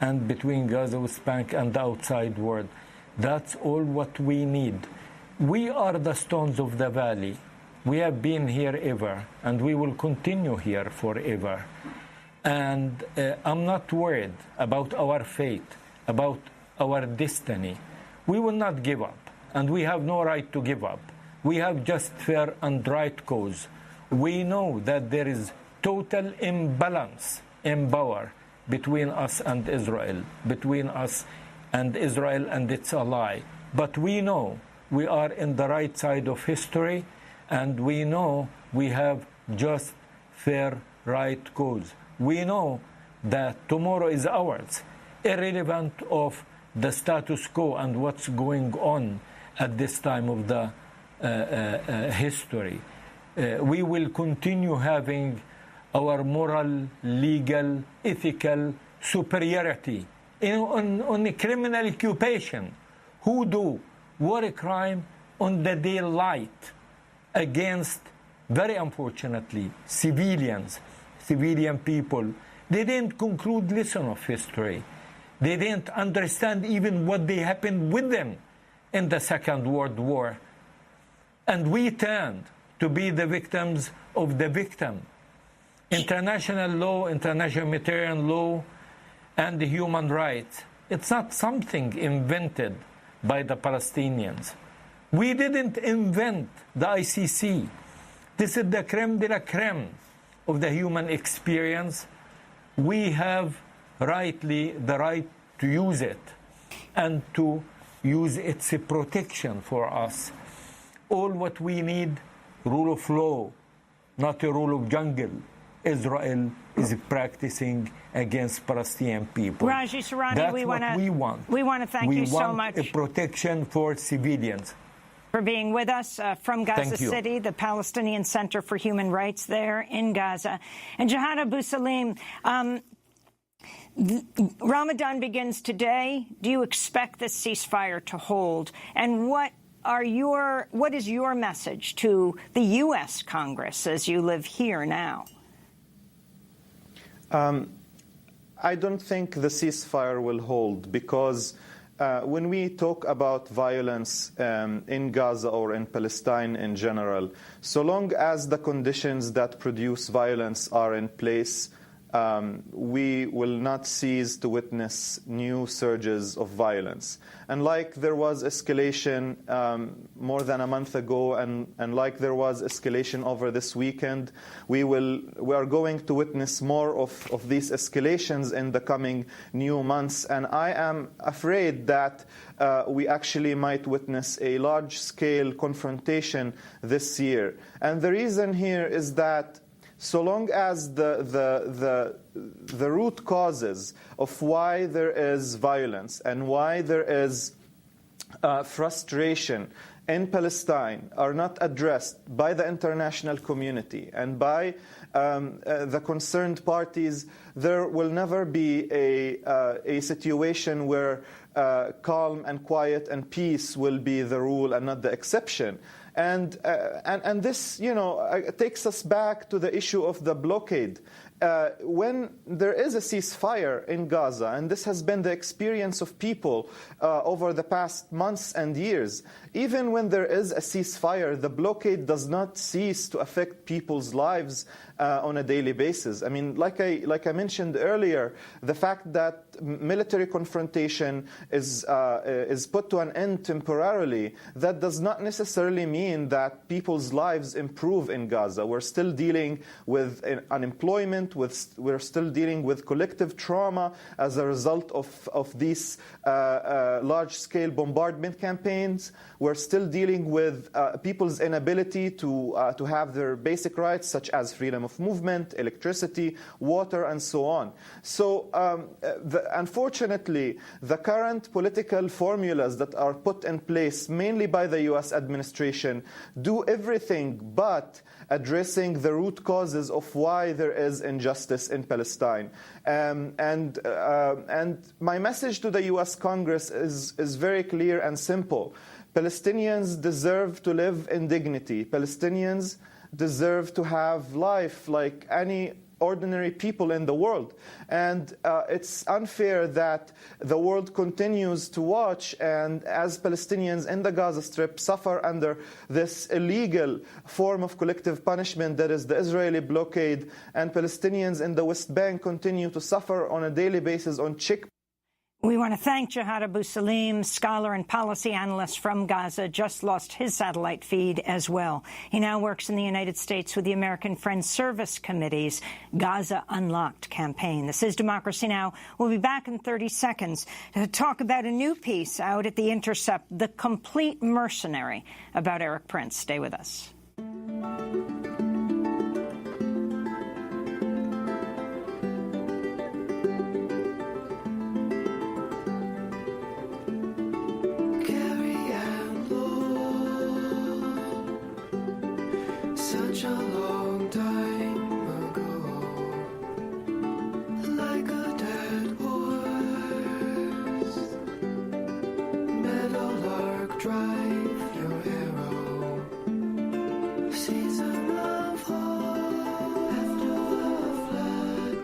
and between Gaza, West Bank and the outside world. That's all what we need. We are the stones of the valley. We have been here ever, and we will continue here forever. And I'm not worried about our fate, about our destiny. We will not give up, and we have no right to give up. We have just fair and right cause. We know that there is total imbalance in power between us and Israel, between us and Israel and its ally. But we know we are in the right side of history, and we know we have just, fair, right cause. We know that tomorrow is ours, irrelevant of the status quo and what's going on at this time of the history. We will continue having our moral, legal, ethical superiority on a criminal occupation who do war crime on the daylight against, very unfortunately, civilian people. They didn't conclude lesson of history. They didn't understand even what they happened with them in the Second World War. And we turned to be the victims of the victim. International law, international humanitarian law, and the human rights, it's not something invented by the Palestinians. We didn't invent the ICC. This is the creme de la creme of the human experience. We have rightly the right to use it and to use its protection for us. All what we need, rule of law, not a rule of jungle. Israel is practicing against Palestinian people. Raji Sourani, that's we what we want. We want to thank you so much. We want a protection for civilians. For being with us from Gaza City, the Palestinian Center for Human Rights there in Gaza. And Jihad Abu Salim, Ramadan begins today. Do you expect this ceasefire to hold? And what is your message to the U.S. Congress as you live here now? I don't think the ceasefire will hold because when we talk about violence in Gaza or in Palestine in general, so long as the conditions that produce violence are in place, we will not cease to witness new surges of violence. And like there was escalation more than a month ago, and like there was escalation over this weekend, we are going to witness more of these escalations in the coming new months. And I am afraid that we actually might witness a large-scale confrontation this year. And the reason here is that so long as the root causes of why there is violence and why there is frustration in Palestine are not addressed by the international community and by the concerned parties, there will never be a situation where calm and quiet and peace will be the rule and not the exception. And this, takes us back to the issue of the blockade when there is a ceasefire in Gaza, and this has been the experience of people over the past months and years, even when there is a ceasefire, the blockade does not cease to affect people's lives on a daily basis. I mean, like I mentioned earlier, the fact that military confrontation is put to an end temporarily, that does not necessarily mean that people's lives improve in Gaza. We're still dealing with unemployment, we're still dealing with collective trauma as a result of these large-scale bombardment campaigns. We're still dealing with people's inability to have their basic rights, such as freedom of movement, electricity, water, and so on. So unfortunately, the current political formulas that are put in place, mainly by the U.S. administration, do everything but addressing the root causes of why there is injustice in Palestine. And my message to the U.S. Congress is very clear and simple. Palestinians deserve to live in dignity. Palestinians deserve to have life like any ordinary people in the world. And it's unfair that the world continues to watch, and as Palestinians in the Gaza Strip suffer under this illegal form of collective punishment that is the Israeli blockade, and Palestinians in the West Bank continue to suffer on a daily basis on checkpoints. We want to thank Jihad Abu Salim, scholar and policy analyst from Gaza, just lost his satellite feed as well. He now works in the United States with the American Friends Service Committee's Gaza Unlocked campaign. This is Democracy Now! We'll be back in 30 seconds to talk about a new piece out at The Intercept, The Complete Mercenary, about Eric Prince. Stay with us. Such a long time ago, like a dead horse, meadowlark drive your arrow, season of hope, after the flood,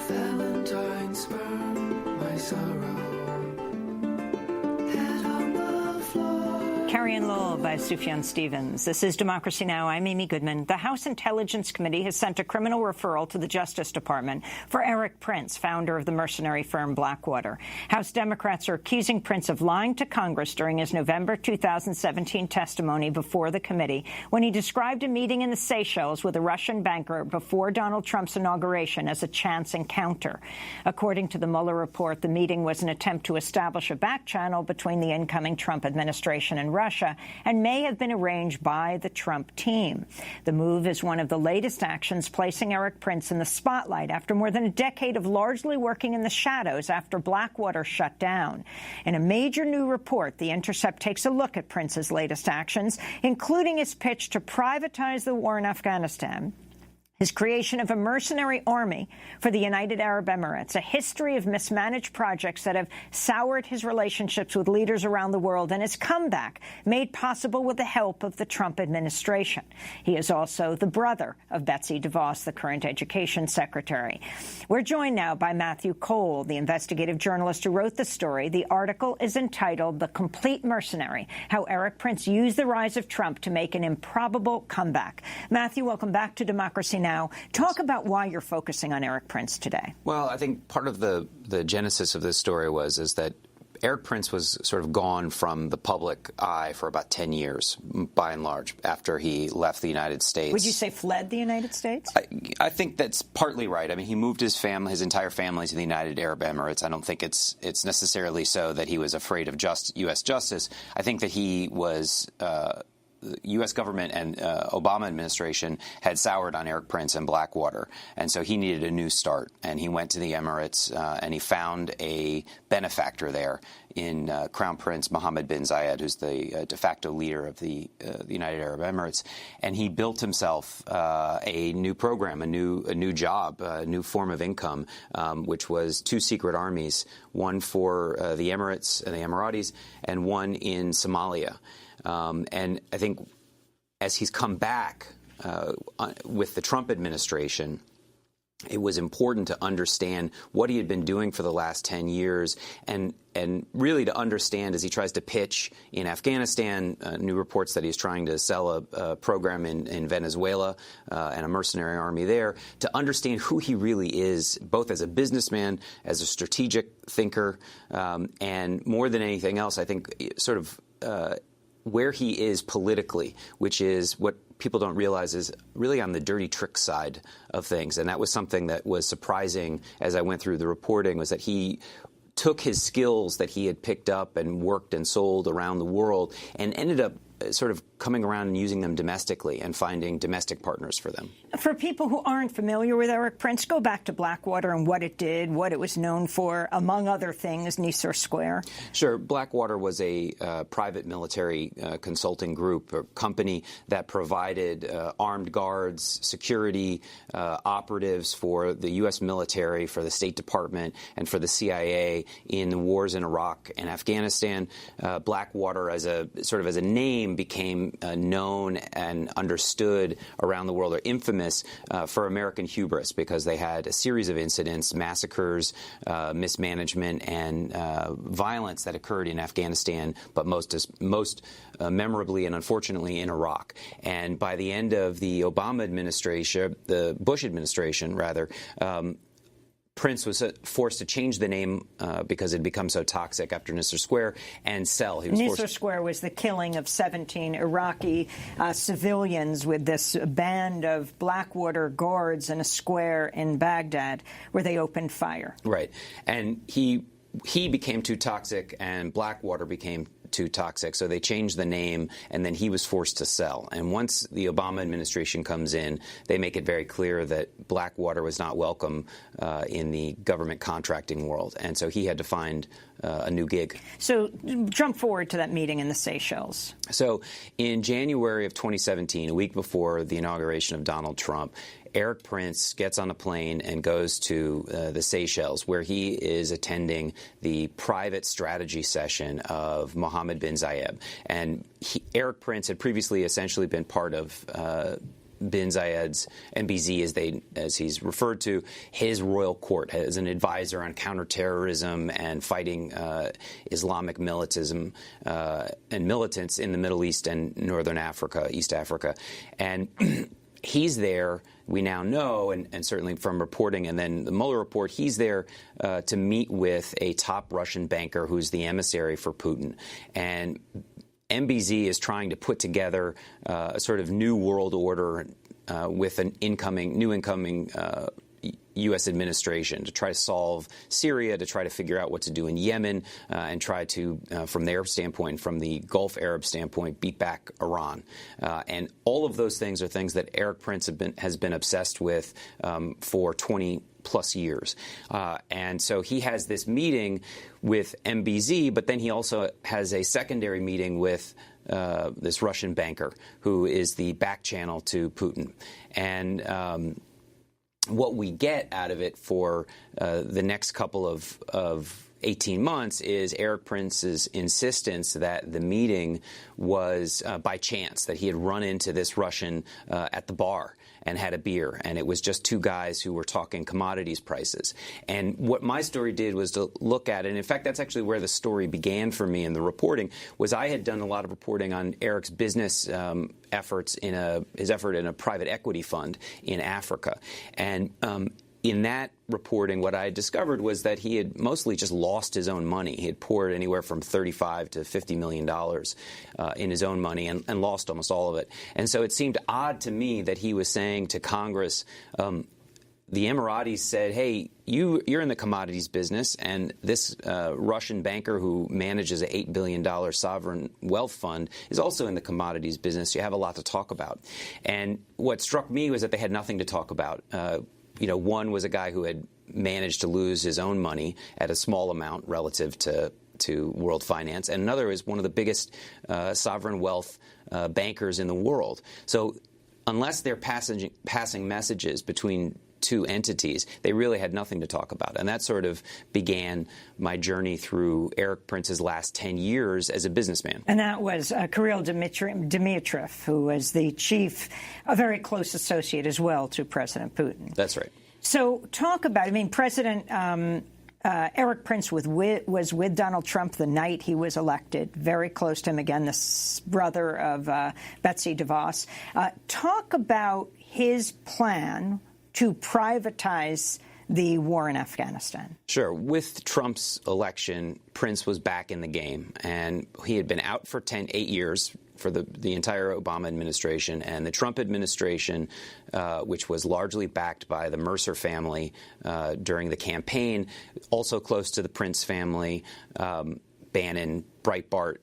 Valentine spurn my sorrow, head on the floor. Carrie Lowell by Sufjan Stevens. This is Democracy Now! I'm Amy Goodman. The House Intelligence Committee has sent a criminal referral to the Justice Department for Eric Prince, founder of the mercenary firm Blackwater. House Democrats are accusing Prince of lying to Congress during his November 2017 testimony before the committee when he described a meeting in the Seychelles with a Russian banker before Donald Trump's inauguration as a chance encounter. According to the Mueller report, the meeting was an attempt to establish a back channel between the incoming Trump administration and Russia, and may have been arranged by the Trump team. The move is one of the latest actions placing Eric Prince in the spotlight after more than a decade of largely working in the shadows after Blackwater shut down. In a major new report, The Intercept takes a look at Prince's latest actions, including his pitch to privatize the war in Afghanistan, his creation of a mercenary army for the United Arab Emirates, a history of mismanaged projects that have soured his relationships with leaders around the world, and his comeback made possible with the help of the Trump administration. He is also the brother of Betsy DeVos, the current education secretary. We're joined now by Matthew Cole, the investigative journalist who wrote the story. The article is entitled The Complete Mercenary, How Eric Prince Used the Rise of Trump to Make an Improbable Comeback. Matthew, welcome back to Democracy Now! Talk about why you're focusing on Eric Prince today. Well, I think part of the genesis of this story is that Eric Prince was sort of gone from the public eye for about 10 years, by and large, after he left the United States. Would you say fled the United States? I think that's partly right. I mean, he moved his entire family to the United Arab Emirates. I don't think it's necessarily so that he was afraid of U.S. justice. I think that he was the U.S. government and Obama administration had soured on Eric Prince and Blackwater, and so he needed a new start. And he went to the Emirates, and he found a benefactor there in Crown Prince Mohammed bin Zayed, who's the de facto leader of the United Arab Emirates. And he built himself a new program, a new job, a new form of income, which was 2 secret armies, one for the Emirates and the Emiratis, and one in Somalia. And I think as he's come back with the Trump administration, it was important to understand what he had been doing for the last 10 years and really to understand as he tries to pitch in Afghanistan, new reports that he's trying to sell a program in Venezuela and a mercenary army there, to understand who he really is, both as a businessman, as a strategic thinker, and more than anything else, I think sort of where he is politically, which is what people don't realize is really on the dirty trick side of things. And that was something that was surprising as I went through the reporting, was that he took his skills that he had picked up and worked and sold around the world and ended up sort of coming around and using them domestically and finding domestic partners for them. For people who aren't familiar with Erik Prince, go back to Blackwater and what it did, what it was known for, among other things, Nisour Square. Sure. Blackwater was a private military consulting group or company that provided armed guards, security operatives for the U.S. military, for the State Department, and for the CIA in the wars in Iraq and Afghanistan. Blackwater, as a sort of as a name, became known and understood around the world, or infamous for American hubris, because they had a series of incidents, massacres, mismanagement, and violence that occurred in Afghanistan, but most memorably and unfortunately in Iraq. And by the end of the Obama administration, the Bush administration, rather, Prince was forced to change the name because it had become so toxic after Nisour Square, and sell. Nisour Square was the killing of 17 Iraqi civilians with this band of Blackwater guards in a square in Baghdad where they opened fire. Right. And he became too toxic and Blackwater became too toxic, so they changed the name, and then he was forced to sell. And once the Obama administration comes in, they make it very clear that Blackwater was not welcome in the government contracting world, and so he had to find a new gig. So jump forward to that meeting in the Seychelles. So in January of 2017, a week before the inauguration of Donald Trump, Erik Prince gets on a plane and goes to the Seychelles, where he is attending the private strategy session of Mohammed bin Zayed. And Erik Prince had previously essentially been part of bin Zayed's, MBZ as he's referred to, his royal court as an advisor on counterterrorism and fighting Islamic militantism and militants in the Middle East and Northern Africa, East Africa. And he's there, we now know, and certainly from reporting and then the Mueller report, he's there to meet with a top Russian banker who's the emissary for Putin. And MBZ is trying to put together a sort of new world order with an new incoming U.S. administration to try to solve Syria, to try to figure out what to do in Yemen, and try to, from their standpoint, from the Gulf Arab standpoint, beat back Iran. And all of those things are things that Erik Prince has been obsessed with for 20-plus years. And so he has this meeting with MBZ, but then he also has a secondary meeting with this Russian banker who is the back channel to Putin. And what we get out of it for the next couple of 18 months is Erik Prince's insistence that the meeting was by chance, that he had run into this Russian at the bar and had a beer, and it was just two guys who were talking commodities prices. And what my story did was to look at it, and in fact that's actually where the story began for me in the reporting, was I had done a lot of reporting on Erik's business efforts his effort in a private equity fund in Africa. And in that reporting, what I discovered was that he had mostly just lost his own money. He had poured anywhere from $35 to $50 million in his own money and lost almost all of it. And so it seemed odd to me that he was saying to Congress, the Emiratis said, hey, you're in the commodities business, and this Russian banker who manages an $8 billion sovereign wealth fund is also in the commodities business. You have a lot to talk about. And what struck me was that they had nothing to talk about. One was a guy who had managed to lose his own money at a small amount relative to world finance, and another is one of the biggest sovereign wealth bankers in the world. So unless they're passing messages between two entities, they really had nothing to talk about. And that sort of began my journey through Erik Prince's last 10 years as a businessman. And that was Kirill Dmitriev, who was the chief, a very close associate as well to President Putin. That's right. So talk about, President Erik Prince was with Donald Trump the night he was elected, very close to him, again, the brother of Betsy DeVos. Talk about his plan to privatize the war in Afghanistan. Sure. With Trump's election, Prince was back in the game, and he had been out for 8 years for the entire Obama administration, and the Trump administration, which was largely backed by the Mercer family during the campaign, also close to the Prince family, Bannon, Breitbart,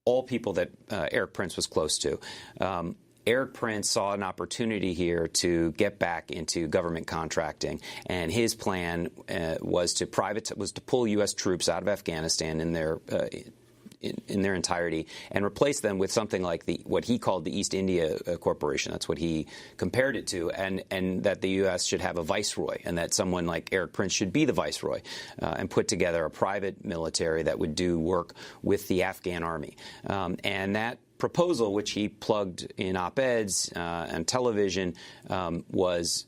all people that Erik Prince was close to. Erik Prince saw an opportunity here to get back into government contracting, and his plan was to pull U.S. troops out of Afghanistan in their entirety and replace them with something like what he called the East India Corporation. That's what he compared it to, and that the U.S. should have a viceroy, and that someone like Erik Prince should be the viceroy, and put together a private military that would do work with the Afghan army. And that proposal, which he plugged in op-eds and television, was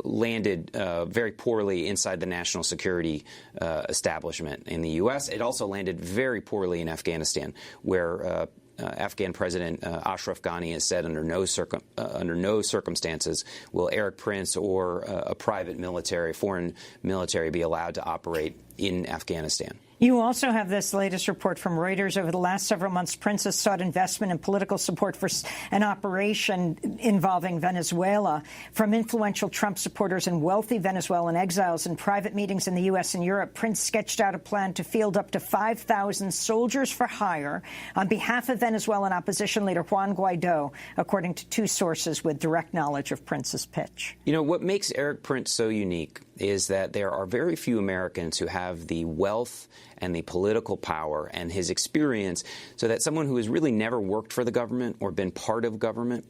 landed very poorly inside the national security establishment in the U.S. It also landed very poorly in Afghanistan, where Afghan President Ashraf Ghani has said under no circumstances will Erik Prince or a private military, foreign military, be allowed to operate in Afghanistan. You also have this latest report from Reuters. Over the last several months, Prince has sought investment and political support for an operation involving Venezuela from influential Trump supporters and wealthy Venezuelan exiles. In private meetings in the U.S. and Europe, Prince sketched out a plan to field up to 5,000 soldiers for hire on behalf of Venezuelan opposition leader Juan Guaido, according to two sources with direct knowledge of Prince's pitch. You know, what makes Erik Prince so unique is that there are very few Americans who have the wealth and the political power and his experience, so that someone who has really never worked for the government or been part of government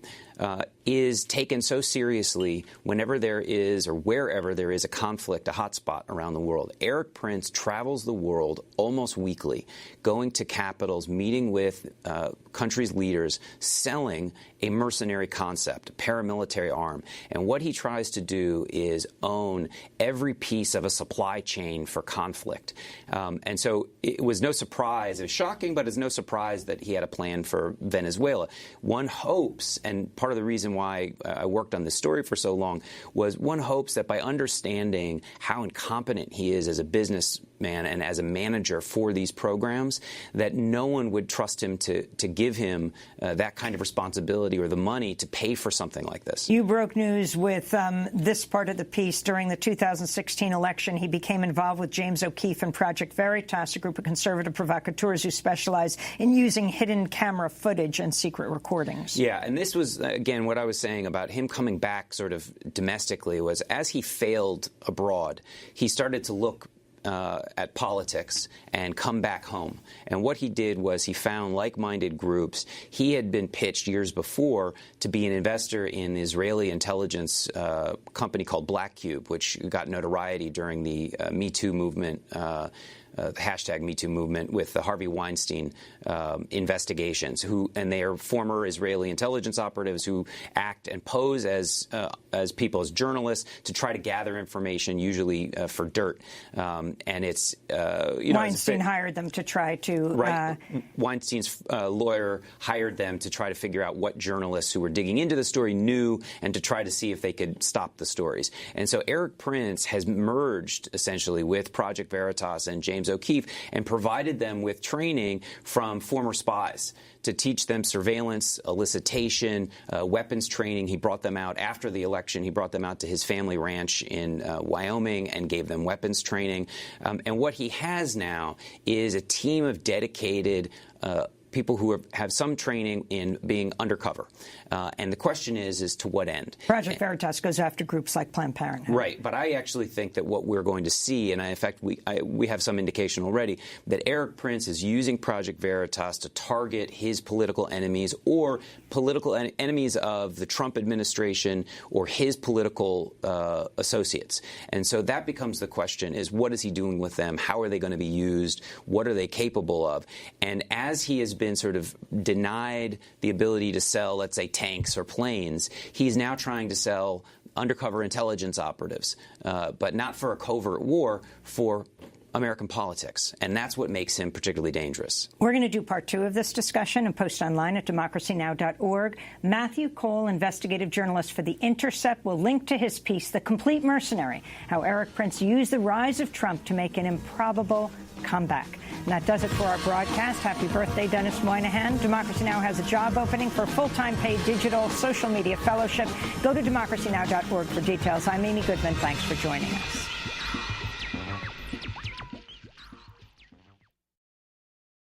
is taken so seriously whenever there is or wherever there is a conflict, a hotspot around the world. Erik Prince travels the world almost weekly, going to capitals, meeting with countries' leaders, selling a mercenary concept, a paramilitary arm. And what he tries to do is own every piece of a supply chain for conflict. And so it was no surprise, it was shocking, but it's no surprise that he had a plan for Venezuela. One hopes, and part of the reason why I worked on this story for so long, was one hopes that by understanding how incompetent he is as a businessman and as a manager for these programs, that no one would trust him to give him that kind of responsibility or the money to pay for something like this. You broke news with this part of the piece. During the 2016 election, he became involved with James O'Keefe and Project Veritas, a group of conservative provocateurs who specialize in using hidden camera footage and secret recordings. Yeah, and this was, again, what I was saying about him coming back sort of domestically was as he failed abroad, he started to look at politics and come back home. And what he did was he found like-minded groups. He had been pitched years before to be an investor in the Israeli intelligence company called Black Cube, which got notoriety during the Me Too movement, the hashtag Me Too movement, with the Harvey Weinstein investigations, and they are former Israeli intelligence operatives who act and pose as people, as journalists, to try to gather information, usually for dirt. And it's Weinstein hired them to try to right. Weinstein's lawyer hired them to try to figure out what journalists who were digging into the story knew, and to try to see if they could stop the stories. And so Erik Prince has merged essentially with Project Veritas and James O'Keefe and provided them with training from former spies to teach them surveillance, elicitation, weapons training. He brought them out after the election. He brought them out to his family ranch in Wyoming and gave them weapons training. And what he has now is a team of dedicated people who have some training in being undercover. And the question is to what end? Project Veritas goes after groups like Planned Parenthood. Right. But I actually think that what we're going to see, and in fact we have some indication already, that Erik Prince is using Project Veritas to target his political enemies or political enemies of the Trump administration or his political associates. And so that becomes the question, is what is he doing with them? How are they going to be used? What are they capable of? And as he has been sort of denied the ability to sell, let's say, tanks or planes, he's now trying to sell undercover intelligence operatives, but not for a covert war, for American politics. And that's what makes him particularly dangerous. We're going to do part 2 of this discussion and post online at democracynow.org. Matthew Cole, investigative journalist for The Intercept, will link to his piece, The Complete Mercenary, How Erik Prince Used the Rise of Trump to Make an Improbable Comeback. And that does it for our broadcast. Happy birthday, Dennis Moynihan. Democracy Now! Has a job opening for full-time paid digital social media fellowship. Go to democracynow.org for details. I'm Amy Goodman. Thanks for joining us.